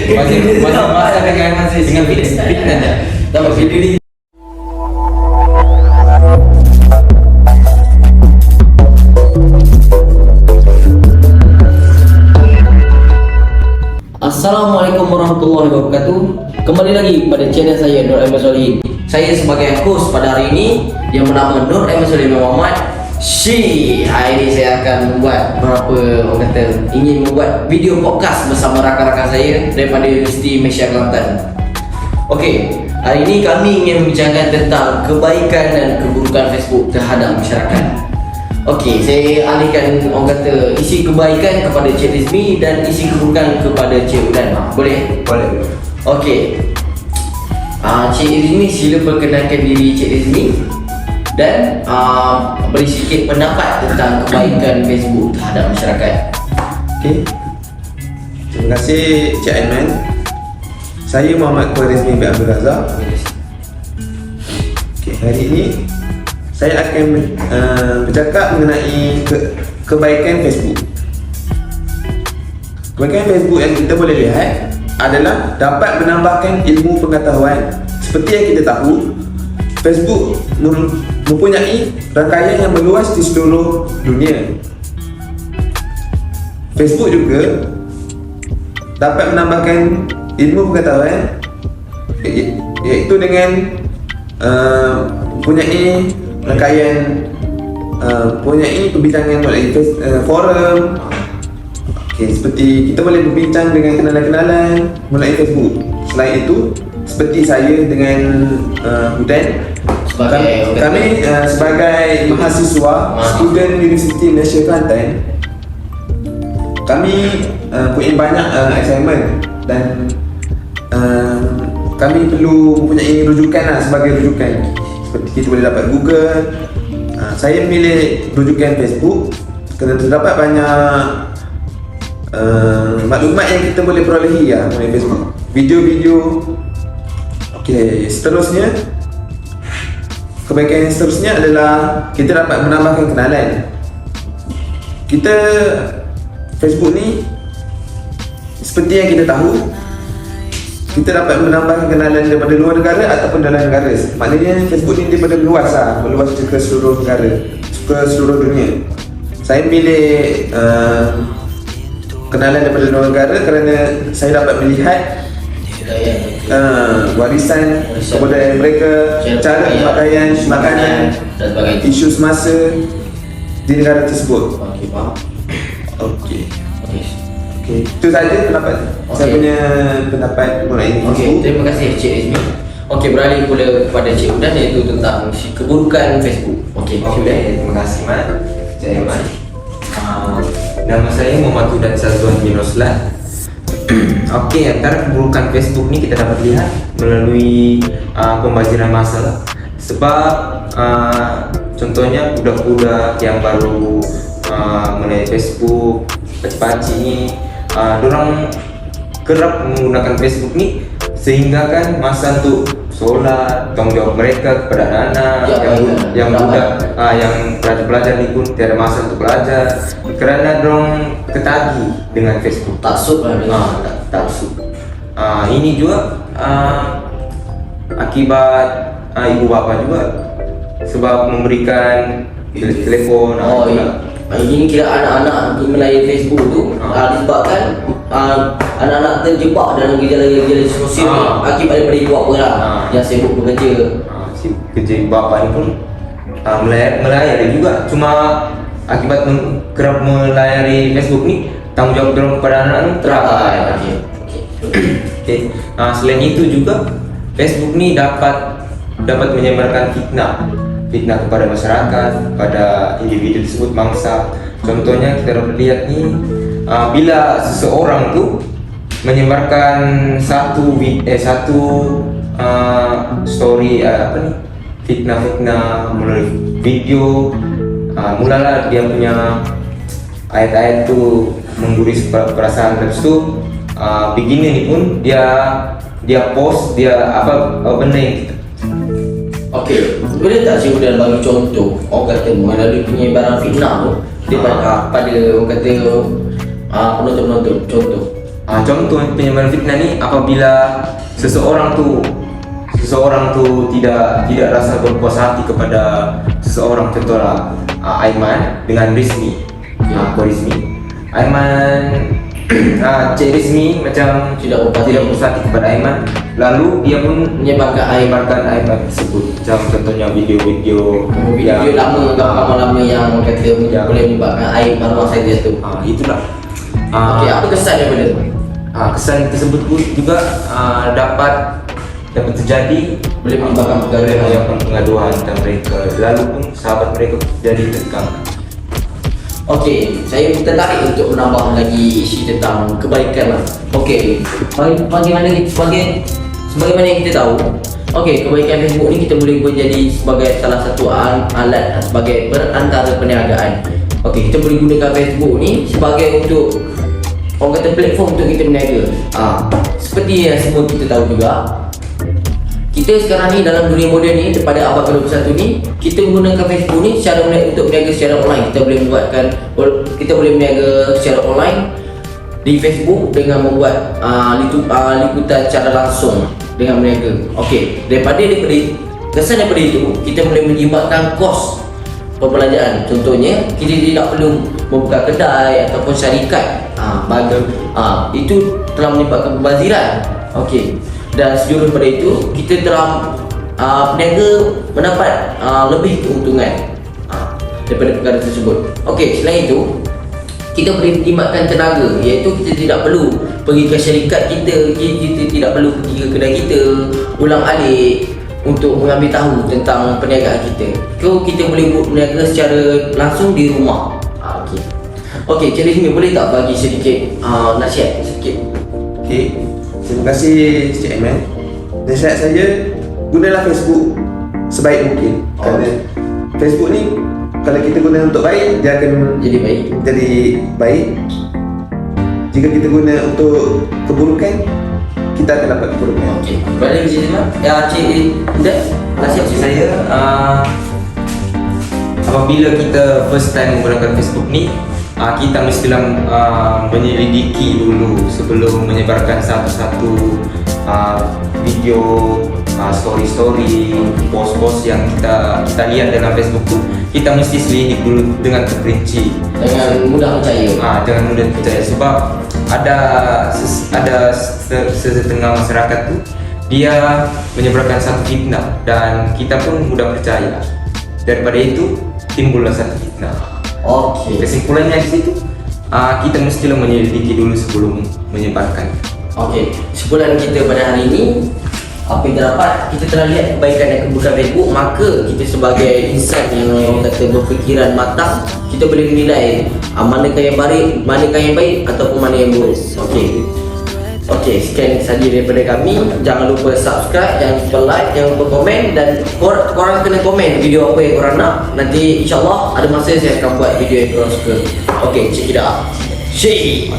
masih masa dengan fitnah ya. Tapi video ini Assalamualaikum warahmatullahi wabarakatuh. Kembali lagi pada channel saya Nur Ahmad Solihin. Saya sebagai host pada hari ini yang bernama Nur Ahmad Solihin Muhammad. Hari ini saya akan membuat ingin membuat video podcast bersama rakan-rakan saya daripada Universiti Malaysia Kelantan. Okey, hari ini kami ingin membicarakan tentang kebaikan dan keburukan Facebook terhadap masyarakat. Okey, saya alihkan isi kebaikan kepada Cik Rizmi dan isi keburukan kepada Cik Udan. Boleh? Boleh. Okey. Cik Rizmi, sila perkenalkan diri Cik Rizmi dan beri sedikit pendapat tentang kebaikan Facebook terhadap masyarakat. Okey. Terima kasih Cik Aiman. Saya Muhammad Kuan Rizmi bin Abdul Razak. Okey, hari ini saya akan bercakap mengenai kebaikan Facebook. Kebaikan Facebook yang kita boleh lihat adalah dapat menambahkan ilmu pengetahuan. Seperti yang kita tahu, Facebook mempunyai rangkaian yang meluas di seluruh dunia. Facebook juga dapat menambahkan ilmu pengetahuan, iaitu dengan mempunyai rangkaian mempunyai perbincangan melalui forum. Okay, seperti kita boleh berbincang dengan kenalan-kenalan melalui Facebook. Selain itu, seperti saya dengan Udan, kami sebagai mahasiswa student Universiti Malaysia Kelantan, kami punya banyak assignment dan kami perlu mempunyai rujukan sebagai rujukan. Seperti kita boleh dapat Google. Saya memilih rujukan Facebook kerana terdapat banyak maklumat yang kita boleh perolehi melalui Facebook. Video-video. Okey, seterusnya, kebaikan yang seterusnya adalah kita dapat menambahkan kenalan. Kita Facebook ni seperti yang kita tahu, kita dapat menambahkan kenalan daripada luar negara ataupun dalam negara. Maknanya Facebook ni daripada meluas ke seluruh negara, ke seluruh dunia. Saya pilih kenalan daripada luar negara kerana saya dapat melihat warisan kebudayaan mereka, cara pemakaian makanan, isu semasa di negara tersebut. Okey, faham. Okey. Itu saja pendapat saya punya pendapat mengenai Facebook. Okey, terima kasih Cik Rizmi. Okey, beralih pula kepada Cik Udan, iaitu tentang keburukan Facebook. Okey, terima kasih Mat. Cik Aiman. Nama saya Muhammad Udan Sazwan bin Roslan. Okey, antara keburukan Facebook ni kita dapat lihat melalui pembajaran massa. Sebab contohnya budak-budak yang baru melalui Facebook, pakcik-pakcik ni, dorang kerap menggunakan Facebook ni sehingga kan masa untuk solat, tanggung jawab mereka kepada anak-anak yang budak, yang pelajar-pelajar ni pun tiada masa untuk belajar kerana dorang ketagih dengan Facebook. Taksub lah. Taksub. Ini juga akibat ibu bapa juga, sebab memberikan telefon. Ini kira anak-anak melalui Facebook tu disebabkan anak-anak terjebak dalam gejala-gejala sosial akibat daripada ibu bapa yang sibuk bekerja. Kerja bapa ni pun melayari juga, cuma akibat kerap melayari Facebook ni, tanggungjawab dorang kepada anak ni terabai. Okay. Selain itu juga Facebook ni dapat menyebarkan fitnah kepada masyarakat, pada individu tersebut, bangsa. Contohnya kita dapat lihat ni, bila seseorang tu menyebarkan satu story fitnah melalui video, mulalah dia punya ayat-ayat tu mengguris perasaan. Terus tu begini ni pun dia post apa benda yang kita. Okey, boleh tak Cik Udan bagi contoh melalui penyebaran fitnah tu pada orang kata penonton-penonton? Contoh Contoh penyebaran fitnah ni apabila seseorang tu tidak rasa berpuas hati kepada seseorang, contohlah Aiman dengan Rizmi, aku Rizmi, Aiman Cik Rizmi macam tidak puas hati kepada Aiman, lalu dia pun menyebarkan Aiman tersebut, macam contohnya video lama yang kata boleh menyebabkan aib maruah saya tu. Itulah. Okey, apa kesan daripada tu? Kesan tersebut pun juga dapat terjadi, boleh menyebabkan pengaduan tentang mereka, lalu pun sahabat mereka jadi tegang. Okey, saya tertarik untuk menambah lagi isu tentang kebaikan lah. Okey, sebagaimana yang kita tahu, okey, kebaikan Facebook ni kita boleh menjadi sebagai salah satu alat sebagai perantara perniagaan. Okey, kita boleh gunakan Facebook ni sebagai untuk orang kata platform untuk kita berniaga. Seperti yang semua kita tahu juga, kita sekarang ni dalam dunia moden ni pada abad ke-21 ni, kita menggunakan Facebook ni untuk berniaga secara online. Kita boleh berniaga secara online di Facebook dengan membuat liputan secara langsung dengan berniaga. Okey, daripada kesan daripada itu, kita boleh menjimatkan kos perbelanjaan. Contohnya, kita tidak perlu membuka kedai ataupun syarikat. Itu telah menyebabkan pembaziran. Okey. Dan sejurus pada itu, kita telah peniaga mendapat lebih keuntungan daripada perkara tersebut. Okey, selain itu, kita boleh menjimatkan tenaga, iaitu kita tidak perlu pergi ke syarikat kita tidak perlu pergi ke kedai kita ulang-alik untuk mengambil tahu tentang perniagaan kita. So, kita boleh buat berniaga secara langsung di rumah. Okey, Cik Rizmi, boleh tak bagi sedikit nasihat sikit? Okey, terima kasih Cik Aiman. Nasihat saya, gunalah Facebook sebaik mungkin. Kerana Facebook ni kalau kita guna untuk baik, dia akan jadi baik. Jika kita guna untuk keburukan, kita akan dapat keburukan. Okey, balik ke Cik Aiman. Cik Indah, nasihat saya, apabila kita first time menggunakan Facebook ni, kita mestilah menyelidiki dulu sebelum menyebarkan satu-satu video, story, post-post yang kita lihat dalam Facebook tu. Kita mesti selidik dulu dengan terperinci, dengan mudah percaya. Sebab ada setengah masyarakat tu dia menyebarkan satu fitnah dan kita pun mudah percaya. Daripada itu timbullah satu fitnah. Okey. Kesimpulannya di situ, kita mestilah menyelidiki dulu sebelum menyebarkan. Okey, kesimpulan kita pada hari ini, apa yang terdapat, kita telah lihat kebaikan dan keburukan Facebook. Maka kita sebagai insan yang orang kata berfikiran matang, kita boleh menilai manakah yang baik ataupun mana yang buruk. Okey, sekian saja daripada kami. Jangan lupa subscribe, jangan lupa like, jangan lupa komen. Dan korang kena komen video apa yang korang nak. Nanti insyaAllah ada masa saya akan buat video yang korang suka. Okey, check it out. Okey.